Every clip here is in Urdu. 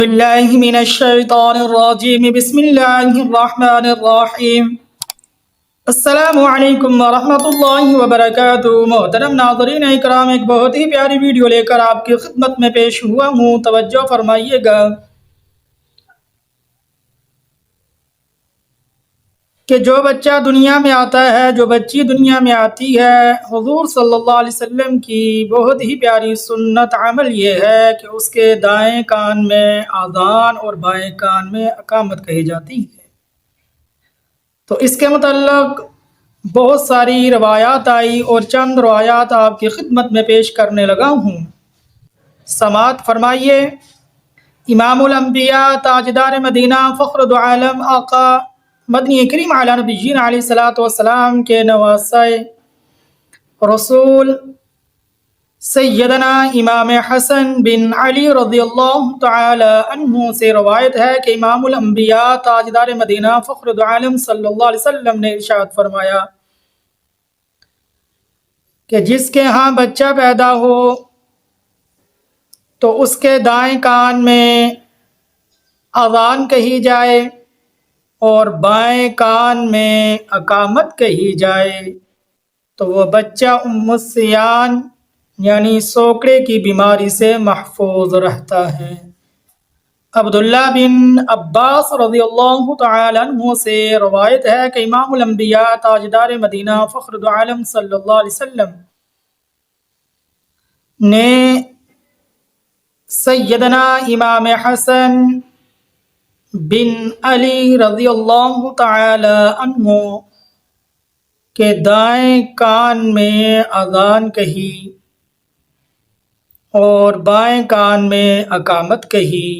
باللہ من الشیطان الرجیم بسم اللہ الرحمن الرحیم السلام علیکم ورحمۃ اللہ وبرکاتہ۔ محترم ناظرین اکرام، ایک بہت ہی پیاری ویڈیو لے کر آپ کی خدمت میں پیش ہوا ہوں، توجہ فرمائیے گا کہ جو بچہ دنیا میں آتا ہے، جو بچی دنیا میں آتی ہے، حضور صلی اللہ علیہ وسلم کی بہت ہی پیاری سنت عمل یہ ہے کہ اس کے دائیں کان میں اذان اور بائیں کان میں اقامت کہی جاتی ہے۔ تو اس کے متعلق بہت ساری روایات آئی اور چند روایات آپ کی خدمت میں پیش کرنے لگا ہوں، سماعت فرمائیے۔ امام الانبیاء، تاجدار مدینہ، فخر دو عالم، آقا مدنی کریم علی نبینا علیہ الصلوۃ والسلام کے نواسۂ رسول سیدنا امام حسن بن علی رضی اللہ تعالی عنہ سے روایت ہے کہ امام الانبیاء، تاجدار مدینہ، فخر دو عالم صلی اللہ علیہ وسلم نے ارشاد فرمایا کہ جس کے ہاں بچہ پیدا ہو تو اس کے دائیں کان میں اذان کہی جائے اور بائیں کان میں اقامت کہی جائے تو وہ بچہ ام السیان یعنی سوکڑے کی بیماری سے محفوظ رہتا ہے۔ عبداللہ بن عباس رضی اللہ تعالی عنہ سے روایت ہے کہ امام الانبیاء، تاجدار مدینہ، فخر دو عالم صلی اللہ علیہ وسلم نے سیدنا امام حسن بن علی رضی اللہ تعالی عنہ کے دائیں کان میں اذان کہی اور بائیں کان میں اقامت کہی،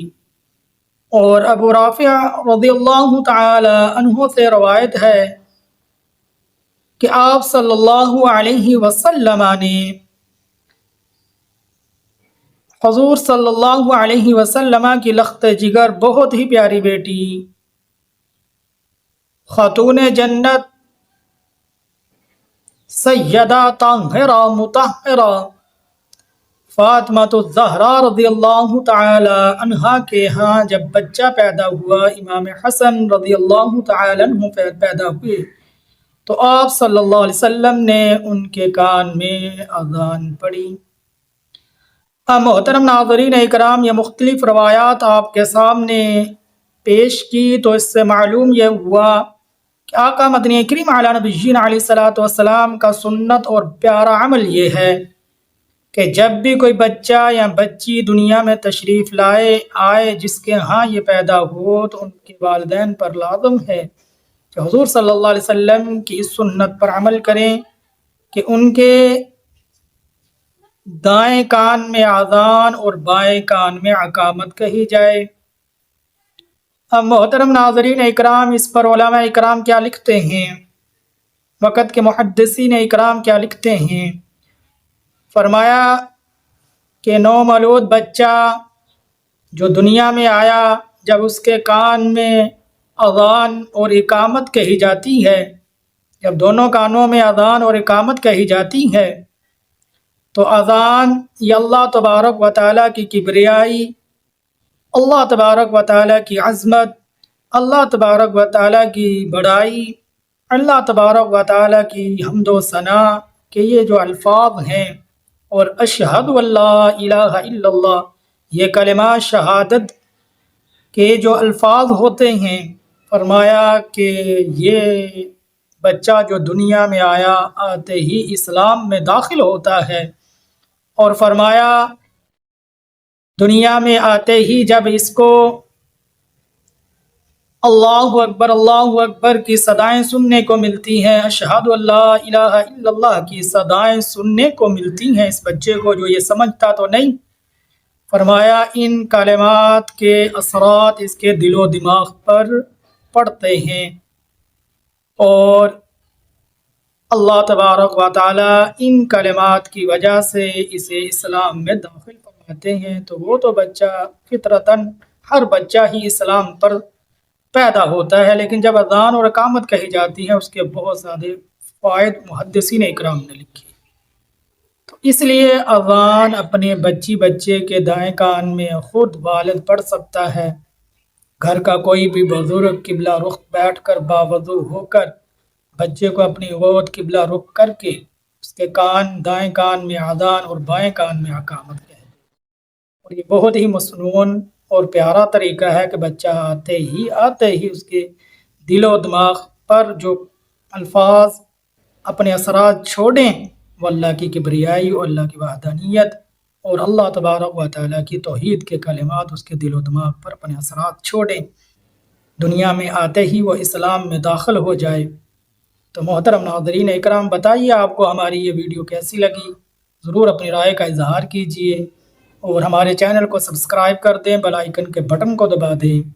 اور ابو رافع رضی اللہ تعالی عنہ سے روایت ہے کہ آپ صلی اللہ علیہ وسلم نے حضور صلی اللہ علیہ وسلم کی لخت جگر بہت ہی پیاری بیٹی، خاتون جنت، سیدہ طاہرہ مطہرہ فاطمۃ الزہرا رضی اللہ تعالی عنہا کے ہاں جب بچہ پیدا ہوا، امام حسن رضی اللہ تعالی عنہ پیدا ہوئے تو آپ صلی اللہ علیہ وسلم نے ان کے کان میں اذان پڑھی۔ محترم ناظرین اکرام، یہ مختلف روایات آپ کے سامنے پیش کی تو اس سے معلوم یہ ہوا کہ آقا مدنی کریم علی نبینا علیہ الصلوۃ والسلام کا سنت اور پیارا عمل یہ ہے کہ جب بھی کوئی بچہ یا بچی دنیا میں تشریف آئے جس کے ہاں یہ پیدا ہو تو ان کے والدین پر لازم ہے کہ حضور صلی اللہ علیہ وسلم کی اس سنت پر عمل کریں کہ ان کے دائیں کان میں اذان اور بائیں کان میں اقامت کہی جائے۔ اب محترم ناظرین اکرام، اس پر علماء اکرام کیا لکھتے ہیں، وقت کے محدثین اکرام کیا لکھتے ہیں؟ فرمایا کہ نومولود بچہ جو دنیا میں آیا، جب اس کے کان میں اذان اور اقامت کہی جاتی ہے، جب دونوں کانوں میں اذان اور اقامت کہی جاتی ہے تو اذان یہ اللہ تبارک و تعالیٰ کی کبریائی، اللہ تبارک و تعالیٰ کی عظمت، اللہ تبارک و تعالیٰ کی بڑائی، اللہ تبارک و تعالیٰ کی حمد و ثنا کہ یہ جو الفاظ ہیں اور اشہد اللہ الہ الا اللہ، یہ کلمہ شہادت کے جو الفاظ ہوتے ہیں، فرمایا کہ یہ بچہ جو دنیا میں آیا آتے ہی اسلام میں داخل ہوتا ہے، اور فرمایا دنیا میں آتے ہی جب اس کو اللہ اکبر کی صدائیں سننے کو ملتی ہیں، اشہد اللہ الہ الا اللہ کی صدائیں سننے کو ملتی ہیں اس بچے کو، جو یہ سمجھتا تو نہیں، فرمایا ان کلمات کے اثرات اس کے دل و دماغ پر پڑتے ہیں اور اللہ تبارک و تعالیٰ ان کلمات کی وجہ سے اسے اسلام میں داخل فرماتے ہیں۔ تو وہ تو بچہ فطرتاً ہر بچہ ہی اسلام پر پیدا ہوتا ہے، لیکن جب اذان اور اقامت کہی جاتی ہے اس کے بہت زیادہ فوائد محدثین اکرام نے لکھی۔ تو اس لیے اذان اپنے بچے کے دائیں کان میں خود والد پڑھ سکتا ہے۔ گھر کا کوئی بھی بزرگ قبلہ رخ بیٹھ کر باوضو ہو کر بچے کو اپنی گود قبلہ رخ کر کے اس کے دائیں کان میں اذان اور بائیں کان میں اقامت کہہ دے۔ اور یہ بہت ہی مصنون اور پیارا طریقہ ہے کہ بچہ آتے ہی اس کے دل و دماغ پر جو الفاظ اپنے اثرات چھوڑیں وہ اللہ کی کبریائی اور اللہ کی وحدانیت اور اللہ تبارک و تعالیٰ کی توحید کے کلمات اس کے دل و دماغ پر اپنے اثرات چھوڑیں، دنیا میں آتے ہی وہ اسلام میں داخل ہو جائے۔ تو محترم ناظرین اکرام، بتائیے آپ کو ہماری یہ ویڈیو کیسی لگی؟ ضرور اپنی رائے کا اظہار کیجیے اور ہمارے چینل کو سبسکرائب کر دیں، بیل آئیکن کے بٹن کو دبا دیں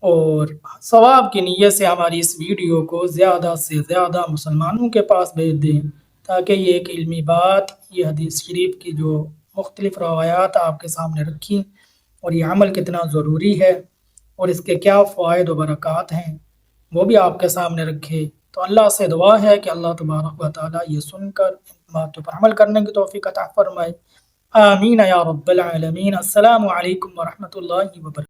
اور ثواب کی نیت سے ہماری اس ویڈیو کو زیادہ سے زیادہ مسلمانوں کے پاس بھیج دیں تاکہ یہ ایک علمی بات، یہ حدیث شریف کی جو مختلف روایات آپ کے سامنے رکھی اور یہ عمل کتنا ضروری ہے اور اس کے کیا فوائد و برکات ہیں وہ بھی آپ کے سامنے رکھے۔ تو اللہ سے دعا ہے کہ اللہ تبارک و تعالیٰ یہ سن کر ان باتوں پر عمل کرنے کی توفیق عطا فرمائے۔ آمین یا رب العالمین۔ السلام علیکم ورحمۃ اللہ وبرکاتہ۔